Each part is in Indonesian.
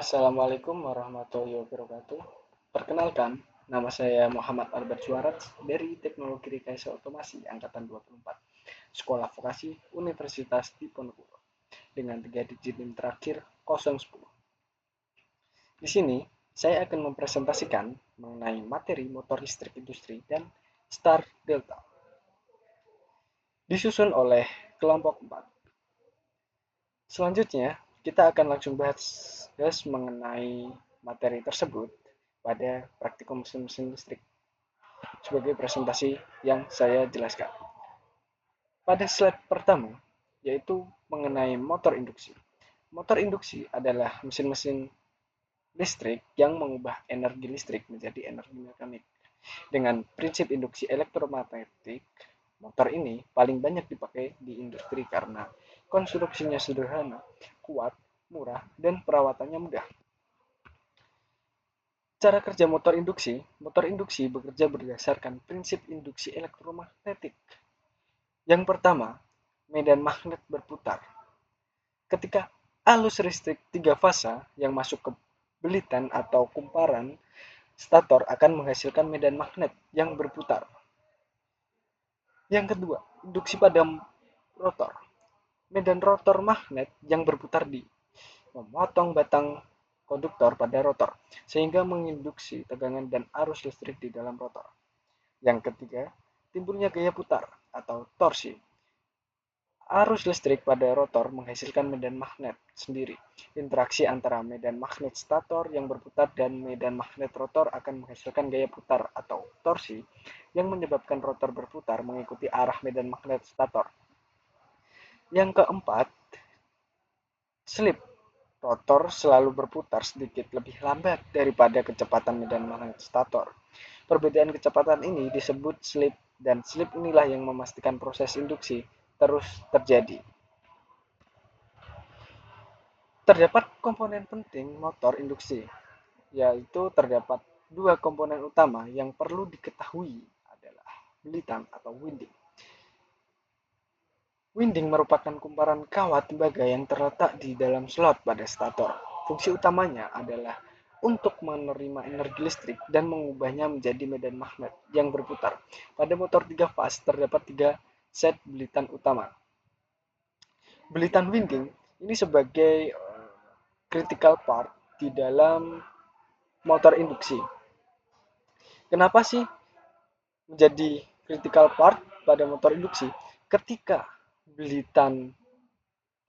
Assalamualaikum warahmatullahi wabarakatuh. Perkenalkan, nama saya Muhammad Albert Suarez dari Teknologi Rekayasa Otomasi Angkatan 24, Sekolah Vokasi Universitas Diponegoro, dengan 3 digit NIM terakhir 010. Di sini, saya akan mempresentasikan mengenai materi motor listrik industri dan Star Delta, disusun oleh kelompok 4. Selanjutnya, kita akan langsung bahas mengenai materi tersebut pada praktikum mesin-mesin listrik sebagai presentasi yang saya jelaskan. Pada slide pertama, yaitu mengenai motor induksi. Motor induksi adalah mesin-mesin listrik yang mengubah energi listrik menjadi energi mekanik. Dengan prinsip induksi elektromagnetik, motor ini paling banyak dipakai di industri karena konstruksinya sederhana, kuat, murah, dan perawatannya mudah. Cara kerja motor induksi bekerja berdasarkan prinsip induksi elektromagnetik. Yang pertama, medan magnet berputar. Ketika arus listrik tiga fasa yang masuk ke belitan atau kumparan, stator akan menghasilkan medan magnet yang berputar. Yang kedua, induksi pada rotor. Medan rotor magnet yang berputar di memotong batang konduktor pada rotor, sehingga menginduksi tegangan dan arus listrik di dalam rotor. Yang ketiga, timbulnya gaya putar atau torsi. Arus listrik pada rotor menghasilkan medan magnet sendiri. Interaksi antara medan magnet stator yang berputar dan medan magnet rotor akan menghasilkan gaya putar atau torsi yang menyebabkan rotor berputar mengikuti arah medan magnet stator. Yang keempat, slip. Rotor selalu berputar sedikit lebih lambat daripada kecepatan medan magnet stator. Perbedaan kecepatan ini disebut slip, dan slip inilah yang memastikan proses induksi terus terjadi. Terdapat komponen penting motor induksi, yaitu terdapat dua komponen utama yang perlu diketahui adalah belitan atau winding. Winding merupakan kumparan kawat tembaga yang terletak di dalam slot pada stator. Fungsi utamanya adalah untuk menerima energi listrik dan mengubahnya menjadi medan magnet yang berputar. Pada motor 3 fase terdapat 3 set belitan utama. Belitan winding ini sebagai critical part di dalam motor induksi. Kenapa sih menjadi critical part pada motor induksi? Ketika belitan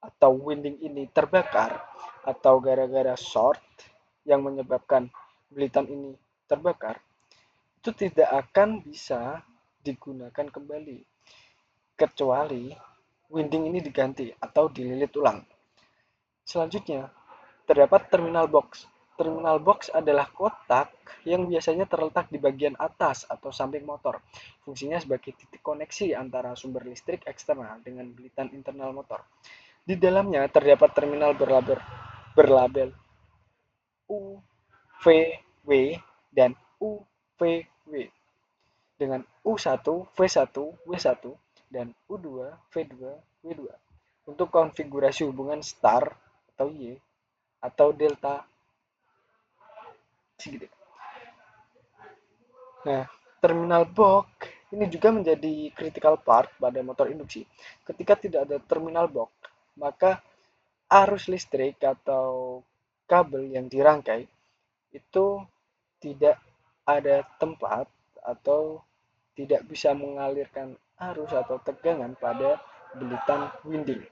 atau winding ini terbakar atau gara-gara short yang menyebabkan belitan ini terbakar, itu tidak akan bisa digunakan kembali kecuali winding ini diganti atau dililit ulang. Selanjutnya, terdapat terminal box. Terminal box adalah kotak yang biasanya terletak di bagian atas atau samping motor. Fungsinya sebagai titik koneksi antara sumber listrik eksternal dengan belitan internal motor. Di dalamnya terdapat terminal berlabel UVW dan UVW dengan U1, V1, W1, dan U2, V2, W2 untuk konfigurasi hubungan star atau Y atau delta segitu. Nah, terminal box ini juga menjadi critical part pada motor induksi. Ketika tidak ada terminal box, maka arus listrik atau kabel yang dirangkai itu tidak ada tempat atau tidak bisa mengalirkan arus atau tegangan pada belitan winding.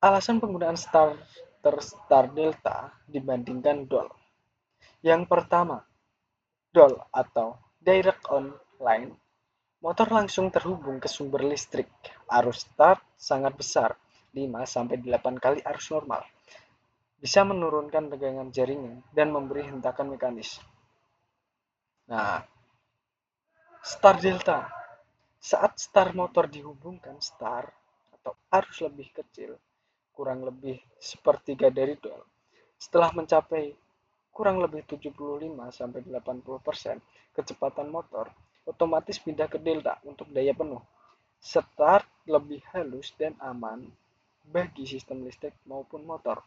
Alasan penggunaan star delta dibandingkan DOL. Yang pertama, DOL atau direct on line. Motor langsung terhubung ke sumber listrik. Arus start sangat besar, 5-8 kali arus normal. Bisa menurunkan tegangan jaringan dan memberi hentakan mekanis. Nah, star delta. Saat star motor dihubungkan star atau arus lebih kecil, kurang lebih sepertiga dari DOL. Setelah mencapai kurang lebih 75-80% kecepatan motor, otomatis pindah ke delta untuk daya penuh. Start lebih halus dan aman bagi sistem listrik maupun motor.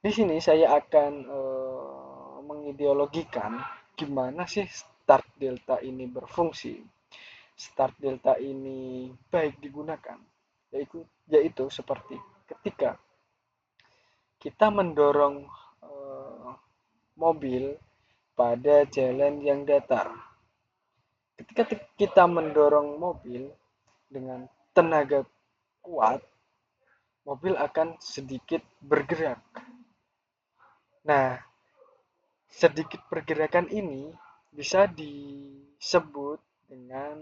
Di sini saya akan mengideologikan gimana sih start delta ini berfungsi. Start delta ini baik digunakan, yaitu seperti ketika kita mendorong mobil pada jalan yang datar. Ketika kita mendorong mobil dengan tenaga kuat, mobil akan sedikit bergerak. Nah, sedikit pergerakan ini bisa disebut dengan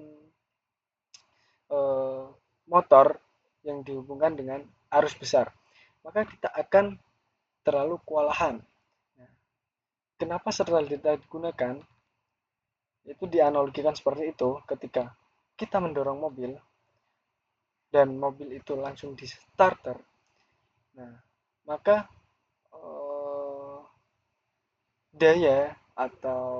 eh, motor yang dihubungkan dengan arus besar. Maka kita akan terlalu kewalahan. Nah, kenapa setelah digunakan? Itu dianalogikan seperti itu ketika kita mendorong mobil dan mobil itu langsung di starter. Nah, maka daya atau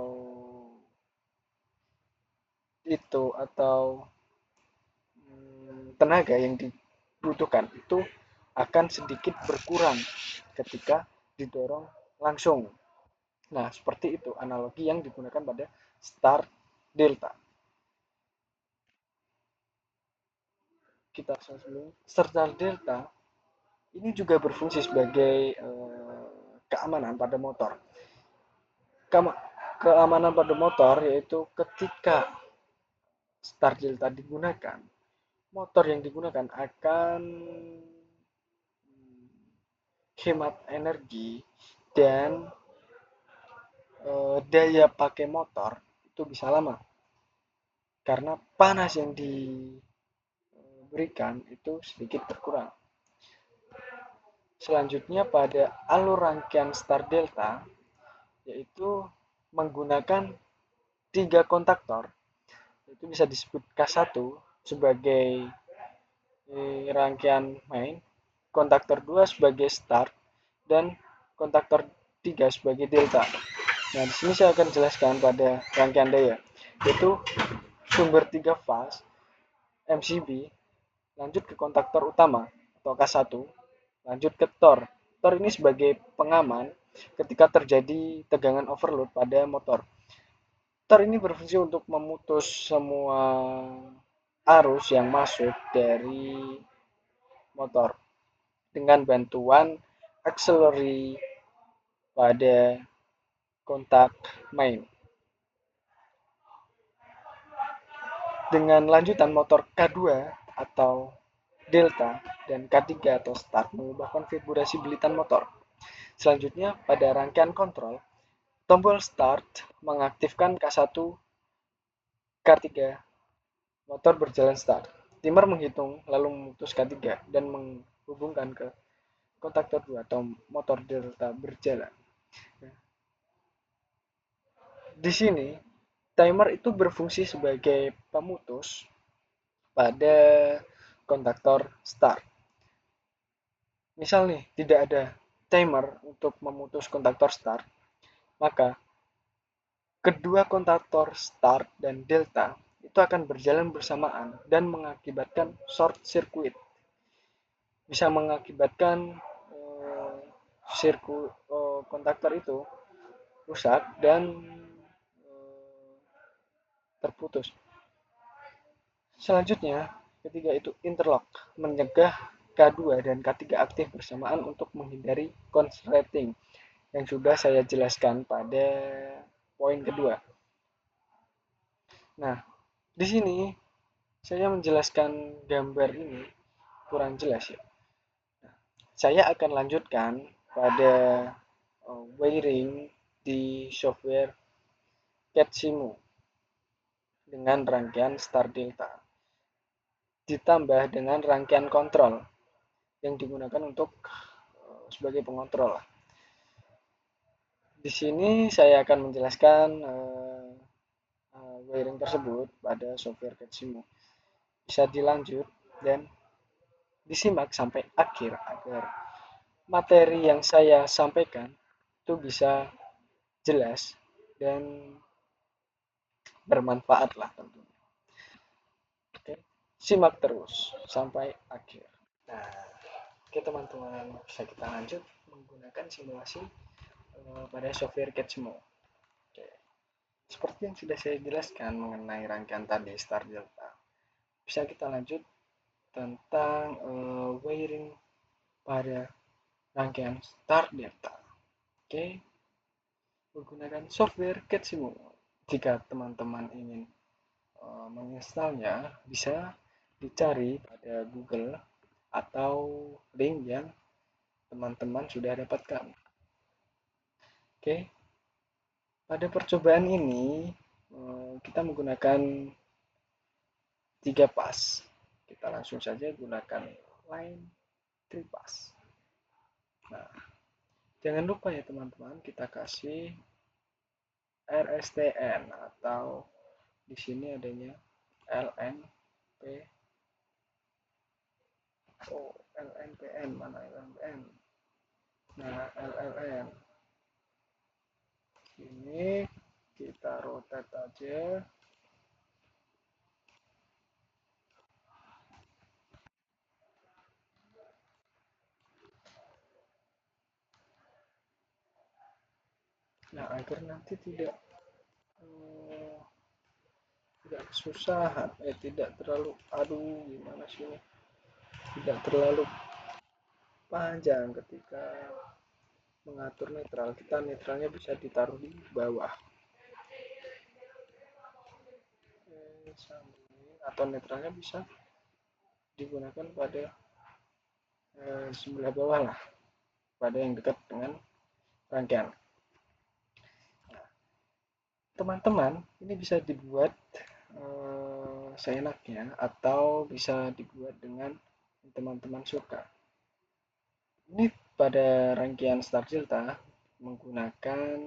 tenaga yang dibutuhkan itu akan sedikit berkurang ketika didorong langsung. Nah, seperti itu analogi yang digunakan pada start delta. Kita sebelum start delta ini juga berfungsi sebagai keamanan pada motor. Keamanan pada motor yaitu ketika start delta digunakan, motor yang digunakan akan hemat energi dan daya pakai motor itu bisa lama karena panas yang diberikan itu sedikit berkurang. Selanjutnya pada alur rangkaian start delta yaitu menggunakan 3 kontaktor, itu bisa disebut K1 sebagai rangkaian main, kontaktor 2 sebagai start, dan kontaktor 3 sebagai delta. Nah, di sini saya akan jelaskan pada rangkaian daya, yaitu sumber 3 fase MCB, lanjut ke kontaktor utama atau K1, lanjut ke tor. Tor ini sebagai pengaman ketika terjadi tegangan overload pada motor. Tor ini berfungsi untuk memutus semua arus yang masuk dari motor dengan bantuan akseleri pada kontak main. Dengan lanjutan motor K2 atau delta dan K3 atau start mengubah konfigurasi bilitan motor. Selanjutnya pada rangkaian kontrol, tombol start mengaktifkan K1, K3, motor berjalan start. Timer menghitung lalu memutus K3 dan menghubungkan ke kontaktor 2 atau motor delta berjalan. Di sini timer itu berfungsi sebagai pemutus pada kontaktor start. Misal nih, tidak ada timer untuk memutus kontaktor start, maka kedua kontaktor start dan delta itu akan berjalan bersamaan dan mengakibatkan short circuit. Bisa mengakibatkan kontaktor itu rusak dan terputus. Selanjutnya, ketiga itu interlock, mencegah K2 dan K3 aktif bersamaan untuk menghindari konsleting yang sudah saya jelaskan pada poin kedua. Nah, di sini saya menjelaskan gambar ini kurang jelas ya. Nah, saya akan lanjutkan pada wiring di software CATSIMO dengan rangkaian start delta ditambah dengan rangkaian kontrol yang digunakan untuk sebagai pengontrol. Di sini saya akan menjelaskan wiring tersebut pada software CATSIMO. Bisa dilanjut dan disimak sampai akhir agar materi yang saya sampaikan itu bisa jelas dan bermanfaat lah tentunya. Oke, simak terus sampai akhir. Nah, oke teman-teman, bisa kita lanjut menggunakan simulasi pada software Catchmo. Oke. Seperti yang sudah saya jelaskan mengenai rangkaian tadi Star Delta, bisa kita lanjut tentang wiring pada rangkaian Star Delta. Oke, menggunakan software Catchmo. Jika teman-teman ingin menginstalnya, bisa dicari pada Google atau link yang teman-teman sudah dapatkan. Oke, pada percobaan ini kita menggunakan 3 pas. Kita langsung saja gunakan line 3 pas. Nah, jangan lupa ya teman-teman, kita kasih RSTN atau di sini adanya LNP. Oh, LNPN mana LNPN? Nah, LLN. Ini kita rotate aja. Nah, agar nanti tidak tidak kesusahan, tidak terlalu, aduh gimana sih ini, tidak terlalu panjang ketika mengatur netral. Kita netralnya bisa ditaruh di bawah. Atau netralnya bisa digunakan pada sebelah bawah lah, pada yang dekat dengan rangkaian. Teman-teman, ini bisa dibuat seenaknya atau bisa dibuat dengan teman-teman suka. Ini pada rangkaian Star Delta menggunakan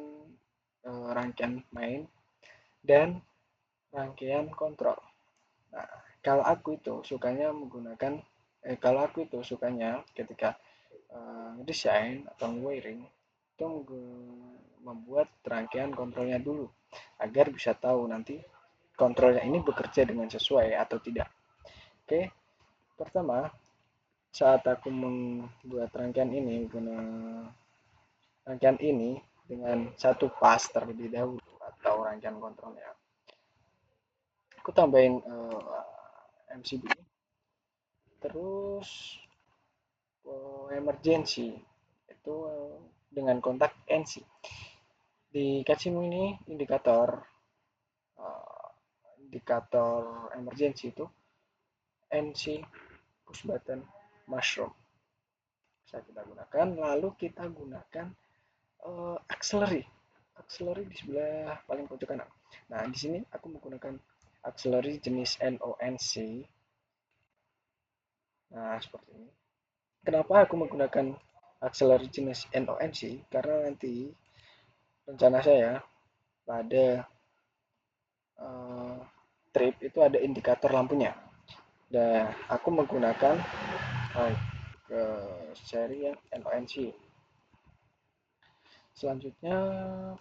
rangkaian main dan rangkaian kontrol. Nah, kalau aku itu sukanya ketika desain atau wiring itu membuat rangkaian kontrolnya dulu agar bisa tahu nanti kontrolnya ini bekerja dengan sesuai atau tidak. Oke, pertama saat aku membuat rangkaian ini dengan satu pas terlebih dahulu atau rangkaian kontrolnya, aku tambahin MCB, terus emergency itu dengan kontak NC. Dikasih ini indikator emergency itu NC push button mushroom bisa kita gunakan. Lalu kita gunakan auxiliary di sebelah paling pojok kanan. Nah, di sini aku menggunakan auxiliary jenis NONC. Nah, seperti ini. Kenapa aku menggunakan auxiliary jenis NONC? Karena nanti rencana saya pada trip itu ada indikator lampunya. Dan aku menggunakan ke seri yang NONC. Selanjutnya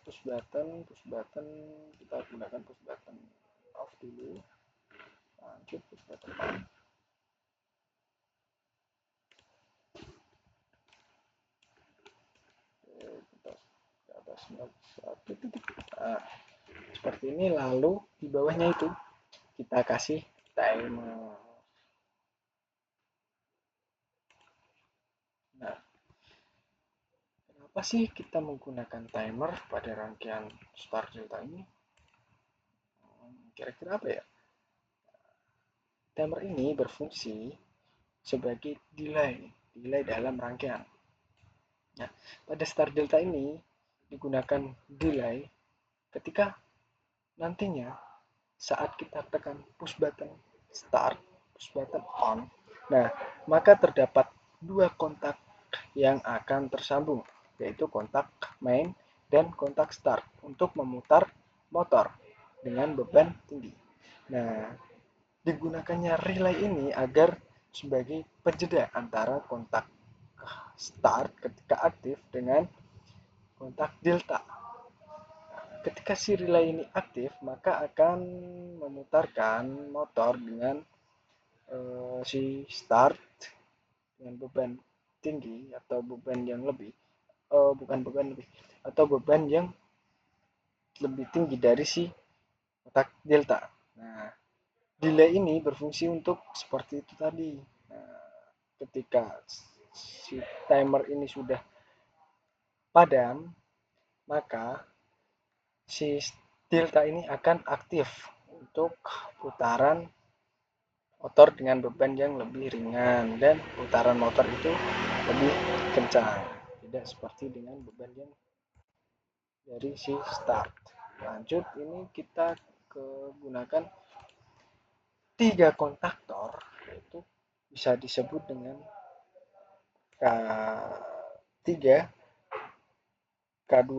push button kita gunakan push button off dulu. Lanjut push button on. Kita ke atas satu titik. Nah, seperti ini. Lalu di bawahnya itu kita kasih timer. Nah, kenapa sih kita menggunakan timer pada rangkaian Star Delta ini? Kira-kira apa ya? Timer ini berfungsi sebagai delay dalam rangkaian. Nah, pada Star Delta ini digunakan delay ketika nantinya saat kita tekan push button start, push button on. Nah, maka terdapat dua kontak yang akan tersambung, yaitu kontak main dan kontak start untuk memutar motor dengan beban tinggi. Nah, digunakannya relay ini agar sebagai penjeda antara kontak start ketika aktif dengan kontak delta. Ketika si relay ini aktif, maka akan memutarkan motor dengan si start dengan beban tinggi atau beban yang lebih, bukan beban lebih, atau beban yang lebih tinggi dari si kotak delta. Nah, delay ini berfungsi untuk seperti itu tadi. Nah, ketika si timer ini sudah padam, maka si delta ini akan aktif untuk putaran motor dengan beban yang lebih ringan dan putaran motor itu lebih kencang. Tidak seperti dengan beban yang dari si start. Lanjut, ini kita gunakan tiga kontaktor, yaitu bisa disebut dengan K3, K2,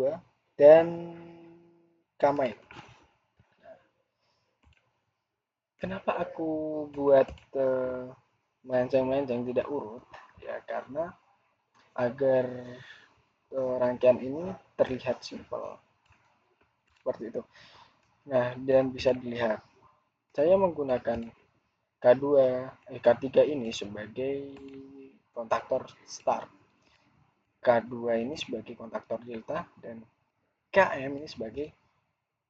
dan K-main. Kenapa aku buat melenceng-melenceng tidak urut? Ya karena agar rangkaian ini terlihat simpel seperti itu. Nah, dan bisa dilihat saya menggunakan K3 ini sebagai kontaktor start, K2 ini sebagai kontaktor delta, dan KM ini sebagai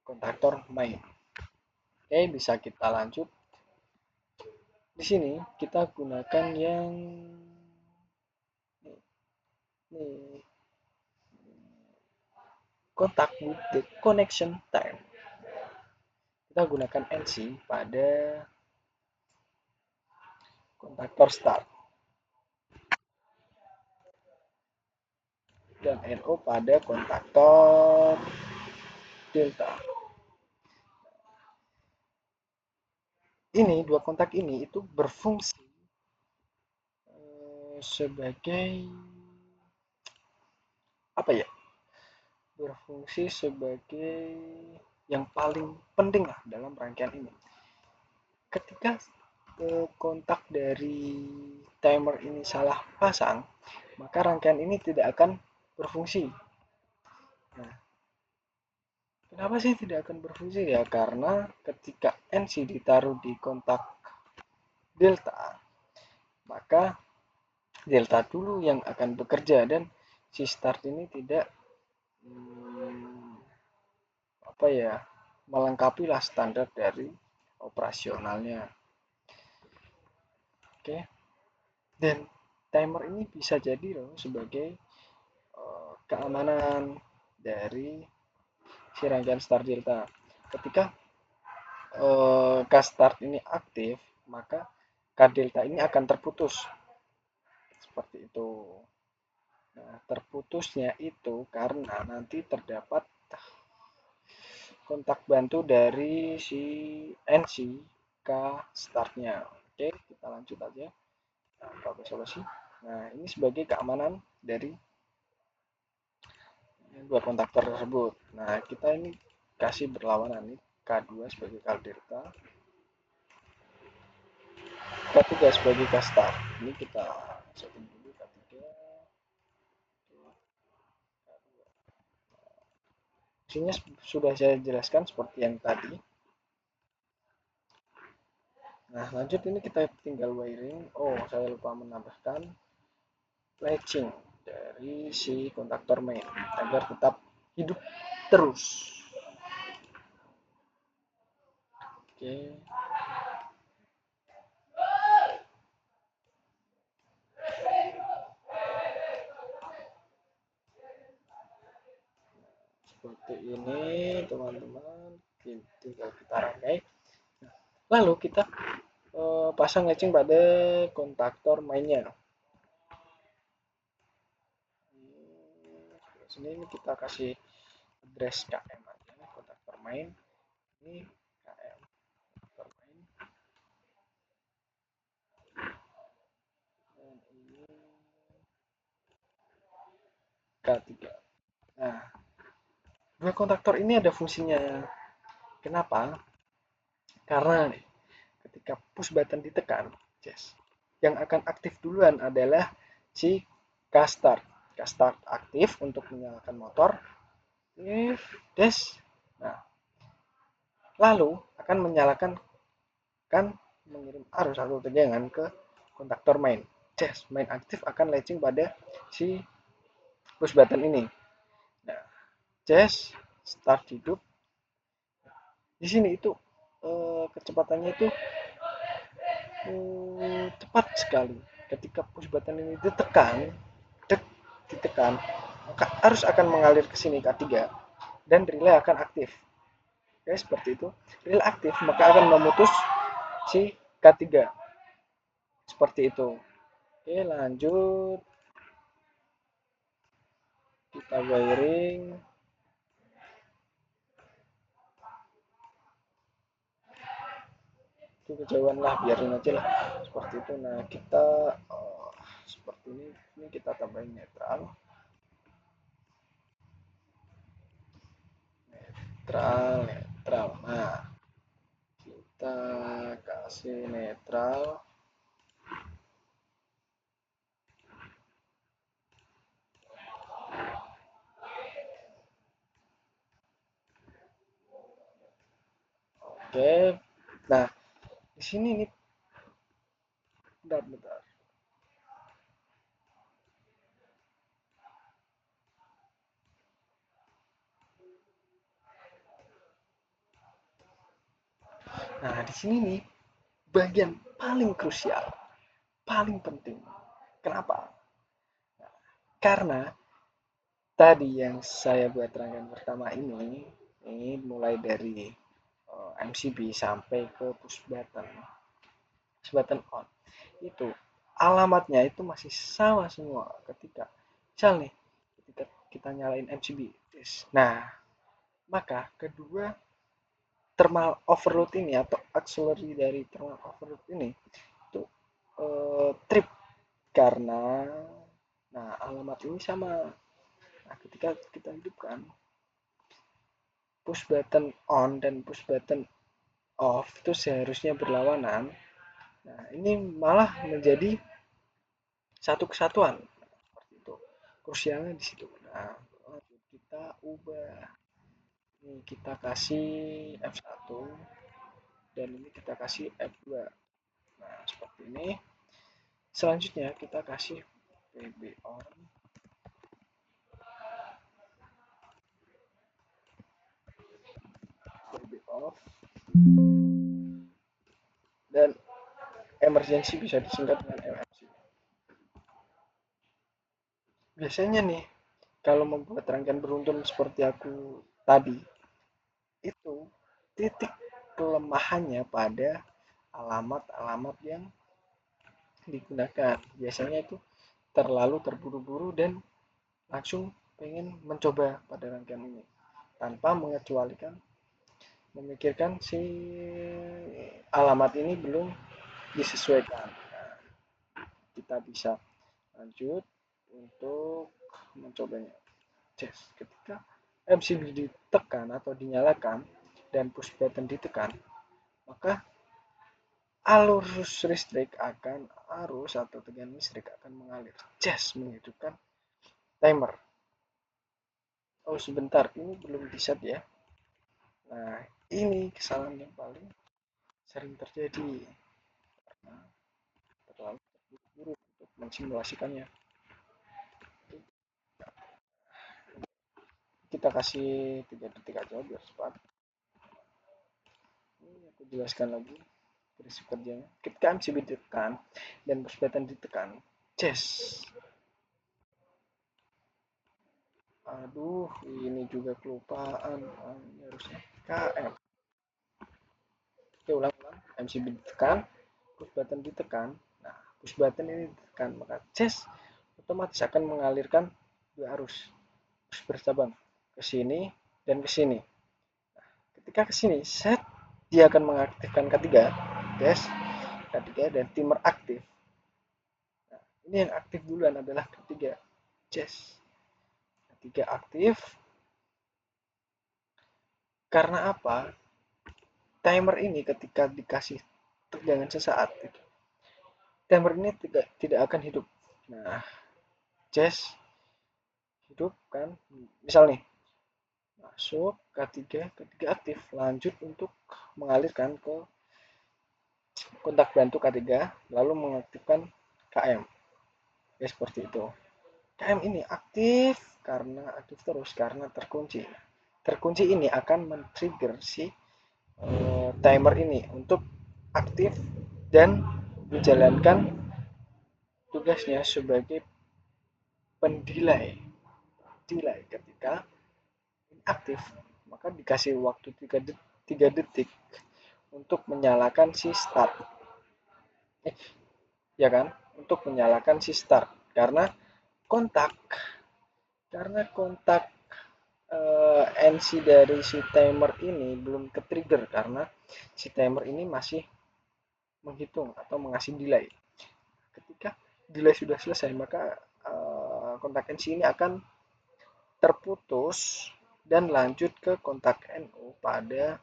kontaktor main. Oke, bisa kita lanjut. Di sini kita gunakan yang ini, kontak with the connection time. Kita gunakan NC pada kontaktor start dan NO pada kontaktor delta. Ini dua kontak ini itu berfungsi sebagai apa ya? Berfungsi sebagai yang paling penting lah dalam rangkaian ini. Ketika kontak dari timer ini salah pasang, maka rangkaian ini tidak akan berfungsi. Nah, kenapa sih tidak akan berfungsi ya? Karena ketika NC ditaruh di kontak delta, maka delta dulu yang akan bekerja dan si start ini tidak apa ya, melengkapi lah standar dari operasionalnya. Oke, dan timer ini bisa jadi loh sebagai keamanan dari si rangkaian start delta. Ketika K start ini aktif, maka K delta ini akan terputus seperti itu. Nah, terputusnya itu karena nanti terdapat kontak bantu dari si NC K startnya. Oke, kita lanjut aja. Nah, pakai solusi. Nah, ini sebagai keamanan dari dua kontaktor tersebut. Nah, kita ini kasih berlawanan nih, K2 sebagai K delta, K3 sebagai K start. Ini kita setting dulu K3, K2. Fungsinya sudah saya jelaskan seperti yang tadi. Nah, lanjut ini kita tinggal wiring. Oh, saya lupa menambahkan latching dari si kontaktor main agar tetap hidup terus. Oke. Seperti ini, teman-teman. Tinggal kita rangkai. Lalu kita pasang latching pada kontaktor mainnya. Sini ini kita kasih address KM aja, kontaktor main. Ini KM kontaktor main. Dan ini K3. Nah, dua kontaktor ini ada fungsinya. Kenapa? Karena nih, ketika push button ditekan, yes, yang akan aktif duluan adalah si K-start. K-start aktif untuk menyalakan motor. If des. Nah, lalu akan menyalakan, kan mengirim arus atau tegangan ke kontaktor main. Ces, main aktif akan latching pada si push button ini. Nah, Ces start hidup. Di sini itu kecepatannya itu cepat sekali. Ketika push button ini ditekan, ditekan, maka arus akan mengalir ke sini K3 dan relay akan aktif. Oke, seperti itu. Relay aktif maka akan memutus si K3. Seperti itu. Oke, lanjut. Kita wiring. Itu kejauhan lah, biarin aja lah. Seperti itu. Nah, kita seperti ini kita tambahin netral. Netral. Nah, kita kasih netral. Oke. Nah, di sini nih bentar. Nah, di sini nih bagian paling krusial, paling penting. Kenapa? Karena tadi yang saya buat rangkaian pertama ini mulai dari MCB sampai ke push button on. Itu alamatnya itu masih sama semua ketika misal nih ketika kita nyalain MCB. Nah, maka kedua thermal overload ini atau auxiliary dari thermal overload ini itu trip karena alamat ini sama. Nah, ketika kita hidupkan push button on dan push button off itu seharusnya berlawanan. Nah, ini malah menjadi satu kesatuan. Seperti itu. Krusialnya di situ. Nah, kita ubah. Ini kita kasih F1 dan ini kita kasih F2. Nah, seperti ini. Selanjutnya kita kasih PB on, PB off, dan emergency bisa disingkat dengan MFC. Biasanya nih, kalau membuat rangkaian beruntun seperti aku tadi, itu titik kelemahannya pada alamat-alamat yang digunakan. Biasanya itu terlalu terburu-buru dan langsung pengen mencoba pada rangkaian ini tanpa mengecualikan memikirkan si alamat ini belum disesuaikan. Nah, kita bisa lanjut untuk mencobanya. Ketika MCB ditekan atau dinyalakan dan push button ditekan, maka arus listrik akan arus atau tegangan listrik akan mengalir. Menghidupkan timer. Oh sebentar, ini belum di-set ya. Nah, ini kesalahan yang paling sering terjadi karena terlalu terburu-buru untuk mensimulasikannya. Kita kasih 3 detik aja biar cepat. Ini aku jelaskan lagi prinsip kerjanya. Ketika MCB ditekan dan push button ditekan, ces. Aduh, ini juga kelupaan. Ini harusnya KM. Oke, ulang-ulang. MCB ditekan, push button ditekan. Nah, push button ini ditekan, maka ces otomatis akan mengalirkan dua arus bercabang ke sini dan ke sini. Nah, ketika ke sini, set dia akan mengaktifkan ketiga, tes ketiga dan timer aktif. Nah, ini yang aktif duluan adalah ketiga, ces. Ketiga aktif. Karena apa? Timer ini ketika dikasih tegangan sesaat, timer ini tidak akan hidup. Nah, ces hidup kan, misal nih masuk K3 aktif, lanjut untuk mengalirkan ke kontak bantu K3 lalu mengaktifkan KM. Ya seperti itu. KM ini aktif karena aktif terus karena terkunci. Terkunci ini akan men-trigger si timer ini untuk aktif dan menjalankan tugasnya sebagai pendelay. Delay ketika aktif, maka dikasih waktu 3 detik untuk menyalakan si start. Ya kan? Untuk menyalakan si start karena kontak kontak NC dari si timer ini belum ke-trigger karena si timer ini masih menghitung atau mengasih delay. Ketika delay sudah selesai, maka kontak NC ini akan terputus dan lanjut ke kontak NO pada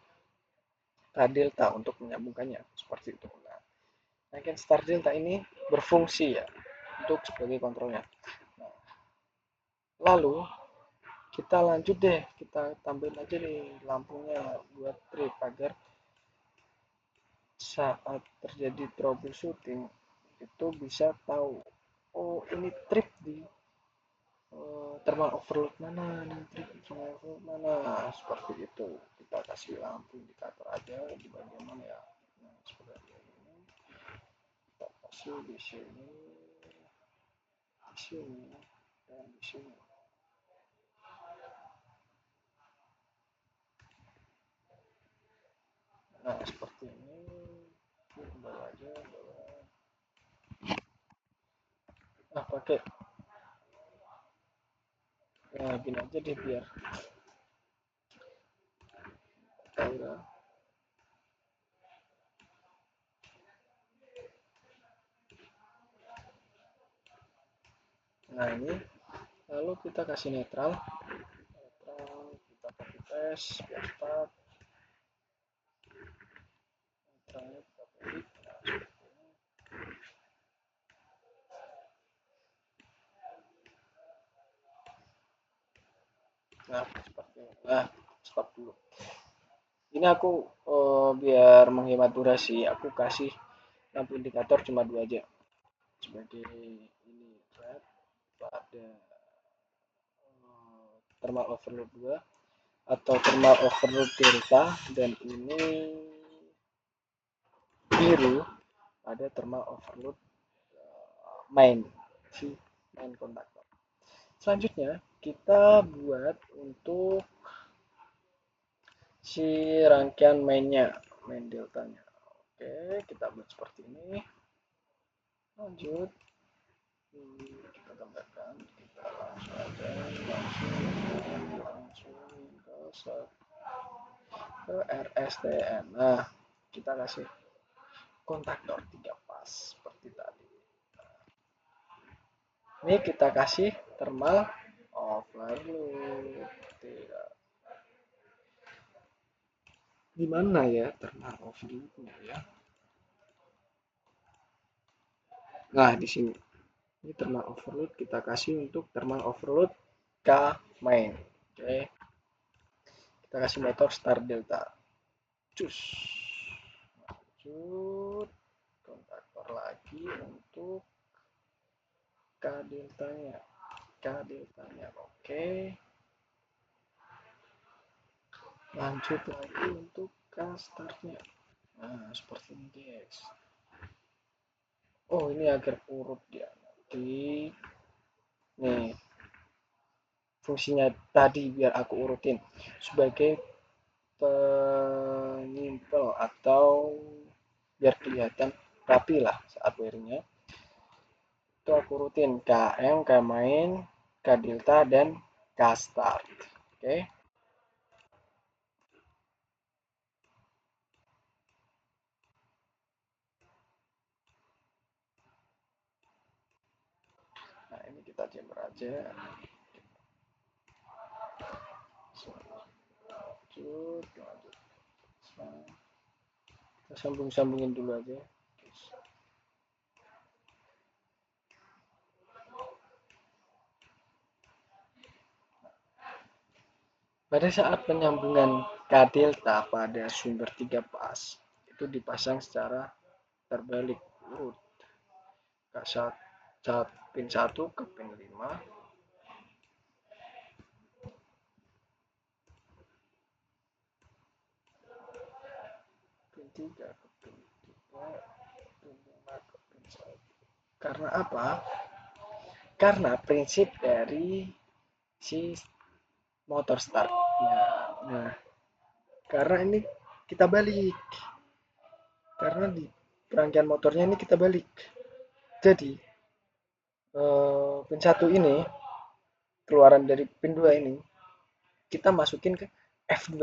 K delta untuk menyambungkannya seperti itu. Nah, rangkaian start delta ini berfungsi ya untuk sebagai kontrolnya. Nah, lalu kita lanjut deh, kita tambahin aja nih lampunya buat trip agar saat terjadi troubleshooting itu bisa tahu, oh ini trip di thermal overload mana, ini trip di thermal overload mana, seperti itu. Kita kasih lampu indikator aja di bagian mana ya. Nah, seperti ini. Kita kasih di sini, dan di sini. Nah, seperti ini. Bawa aja, bawa. Nah, pakai gini aja deh biar tahu ya. Nah ini lalu kita kasih netral, kita copy paste biar cepat, netralnya kita pilih. Nah seperti ini. Nah stop dulu. Ini aku biar menghemat durasi, aku kasih lampu indikator cuma 2 aja sebagai ini red pada thermal overload 2 atau thermal overload delta, dan ini biru ada thermal overload main, si main kontaktor. Selanjutnya kita buat untuk si rangkaian mainnya, main deltanya. Oke, kita buat seperti ini. Lanjut, kita tambahkan, kita langsung aja, langsung ke RSTN. Nah, kita kasih kontaktor 3 pas seperti tadi. Ini kita kasih thermal overload. Di mana ya thermal overloadnya ya? Nah, di sini. Ini thermal overload kita kasih untuk thermal overload K main. Oke. Kita kasih motor start delta. Cus. Lanjut. Kontaktor lagi untuk K deltanya. K deltanya. Oke. Lanjut lagi untuk K startnya. Nah, seperti ini guys. Oh, ini agar urut dia nanti. Nih, fungsinya tadi biar aku urutin sebagai penyimpel atau biar kelihatan rapi lah saat wiringnya. Itu aku rutin KM, K main, K delta, dan K start. Oke. Nah, ini kita chamber aja. Lanjut, lanjut. Kita sambung-sambungin dulu aja. Pada saat penyambungan K delta pada sumber 3 pas, itu dipasang secara terbalik urut. pin 1 ke pin 5, pin 3 ke pin 3, pin 5 ke pin 1. Karena apa? Karena prinsip dari si motor startnya. Nah, karena ini kita balik. Karena di rangkaian motornya ini kita balik. Jadi, pin 1 ini, keluaran dari pin 2 ini, kita masukin ke F2.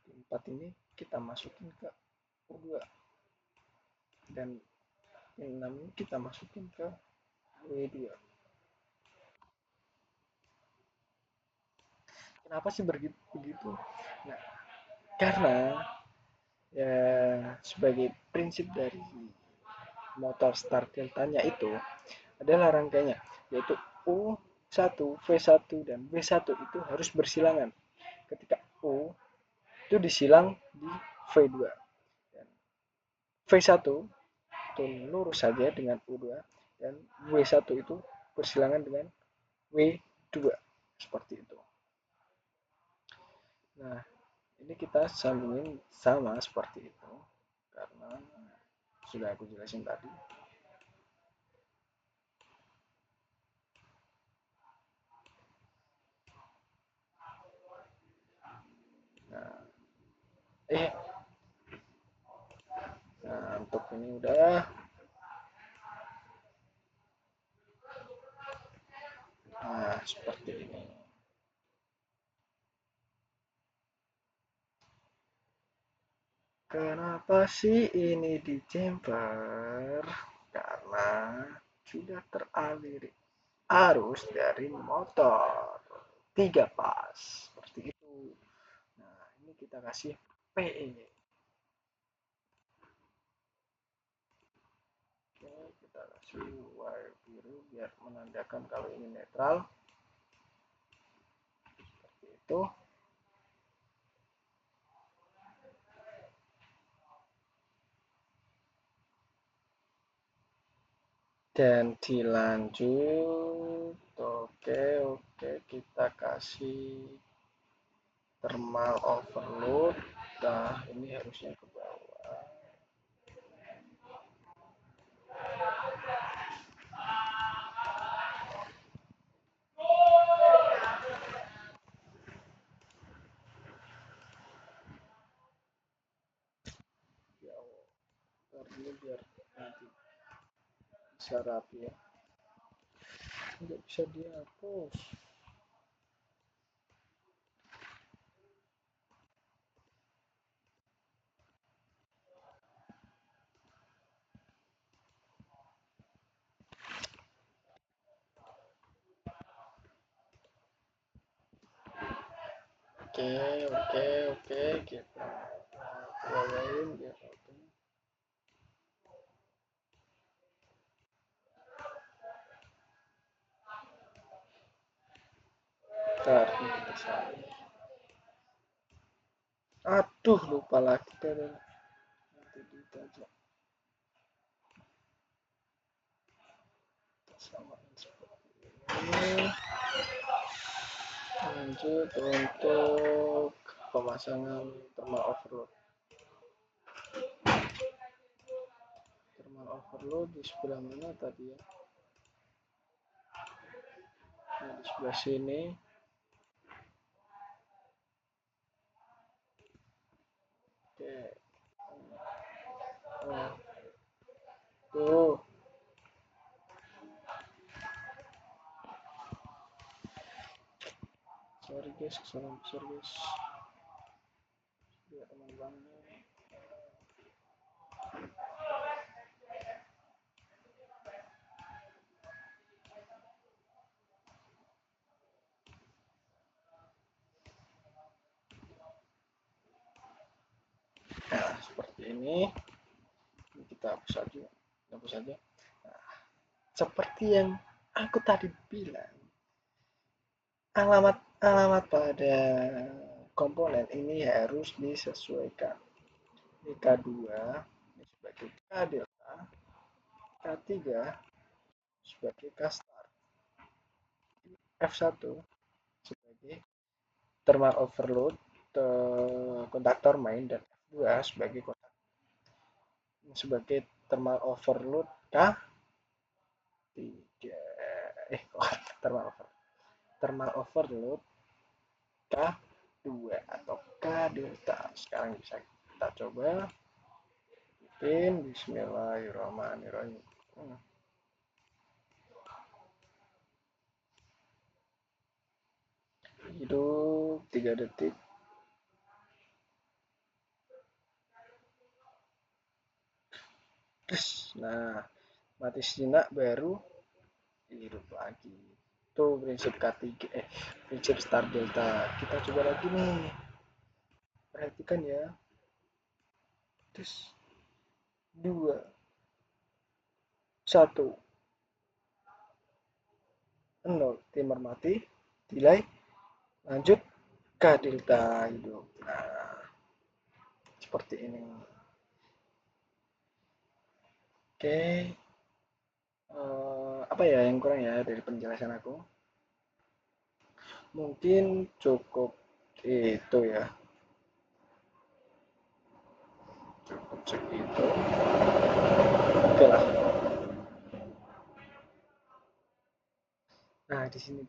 Pin 4 ini kita masukin ke U2. Dan pin 6 ini kita masukin ke W2. Kenapa sih begitu? Nah, karena ya sebagai prinsip dari motor start deltanya itu adalah rangkainya, yaitu U1, V1, dan W1 itu harus bersilangan. Ketika U itu disilang di V2 dan V1 itu lurus saja dengan U2 dan W1 itu bersilangan dengan W2 seperti itu. Nah, ini kita sambungin sama seperti itu karena sudah aku jelasin tadi. Nah, eh, nah untuk ini udah. Nah, seperti ini. Kenapa sih ini dijemper? Karena sudah teraliri arus dari motor 3 pas seperti itu. Nah, ini kita kasih PE. Oke, kita kasih wire biru biar menandakan kalau ini netral. Seperti itu. Dan dilanjut. Oke, kita kasih thermal overload. Nah, ini harusnya ke bawah. Ya, ini biar nanti bisa rapi ya. Nggak bisa dihapus. Oke, kita bawain biar oke. Ntar ini kita salin. Aduh, lupa lagi kan. Nanti ditajak. Kita samain seperti ini. Lanjut untuk pemasangan thermal overload. Thermal overload di sebelah mana tadi ya? Nah, di sebelah sini. Oke. Nah, tuh. Sorry guys, kesalahan besar guys. Biar teman-temannya. Nah, seperti ini. Ini kita hapus saja. Hapus saja. Nah, seperti yang aku tadi bilang, alamat pada komponen ini harus disesuaikan. Ini K2, ini sebagai K delta, K3 sebagai kasar, F1 sebagai thermal overload kontaktor main, dan F2 sebagai thermal overload K3 thermal overload K2 atau K delta. Sekarang bisa kita coba. Bismillahirrahmanirrahim. Hidup 3 detik. Nah, mati sejenak baru hidup lagi. Itu prinsip K3, prinsip start delta. Kita coba lagi nih. Perhatikan ya. Terus 2 1 0, timer mati, delay, lanjut K delta hidup. Nah, seperti ini. Oke, apa ya yang kurang ya dari penjelasan aku? Mungkin cukup itu ya, cukup segitu. Oke lah. Nah, di sini.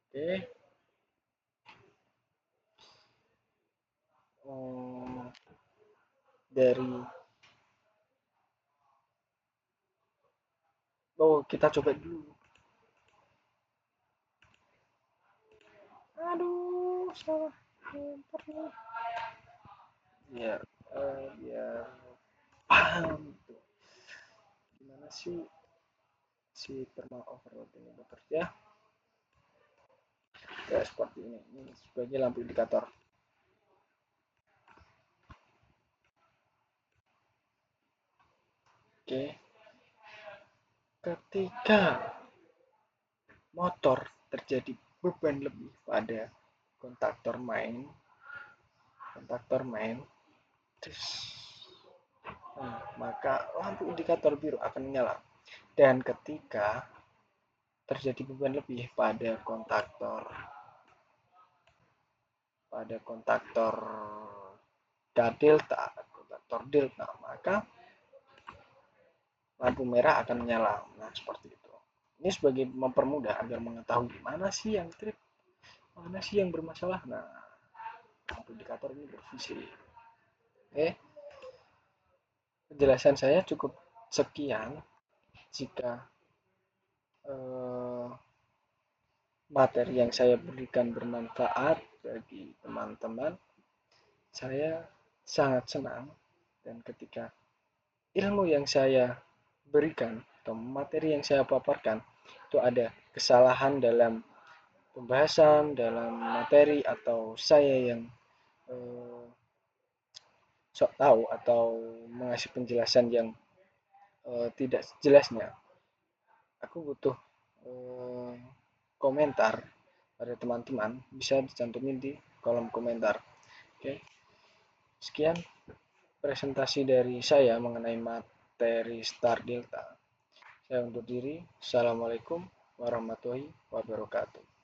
Oke. Dari kita coba dulu. Aduh, salah. Biar biar paham tuh. Gimana sih si thermal overload ini bekerja? Ya seperti ini. Ini sebagai lampu indikator. Oke. Ketika motor terjadi beban lebih pada kontaktor main, maka lampu indikator biru akan menyala. Dan ketika terjadi beban lebih pada kontaktor kontaktor delta, maka lampu merah akan menyala. Nah, seperti itu. Ini sebagai mempermudah agar mengetahui mana sih yang trip, mana sih yang bermasalah. Nah, lampu indikator ini berfungsi. Oke, penjelasan saya cukup sekian. Jika materi yang saya berikan bermanfaat bagi teman-teman, saya sangat senang. Dan ketika ilmu yang saya berikan atau materi yang saya paparkan itu ada kesalahan dalam pembahasan, dalam materi, atau saya yang sok tahu atau mengasih penjelasan yang tidak jelasnya, aku butuh komentar dari teman-teman, bisa dicantumin di kolom komentar. Oke, sekian presentasi dari saya mengenai materi Star Delta. Saya undur diri. Assalamualaikum warahmatullahi wabarakatuh.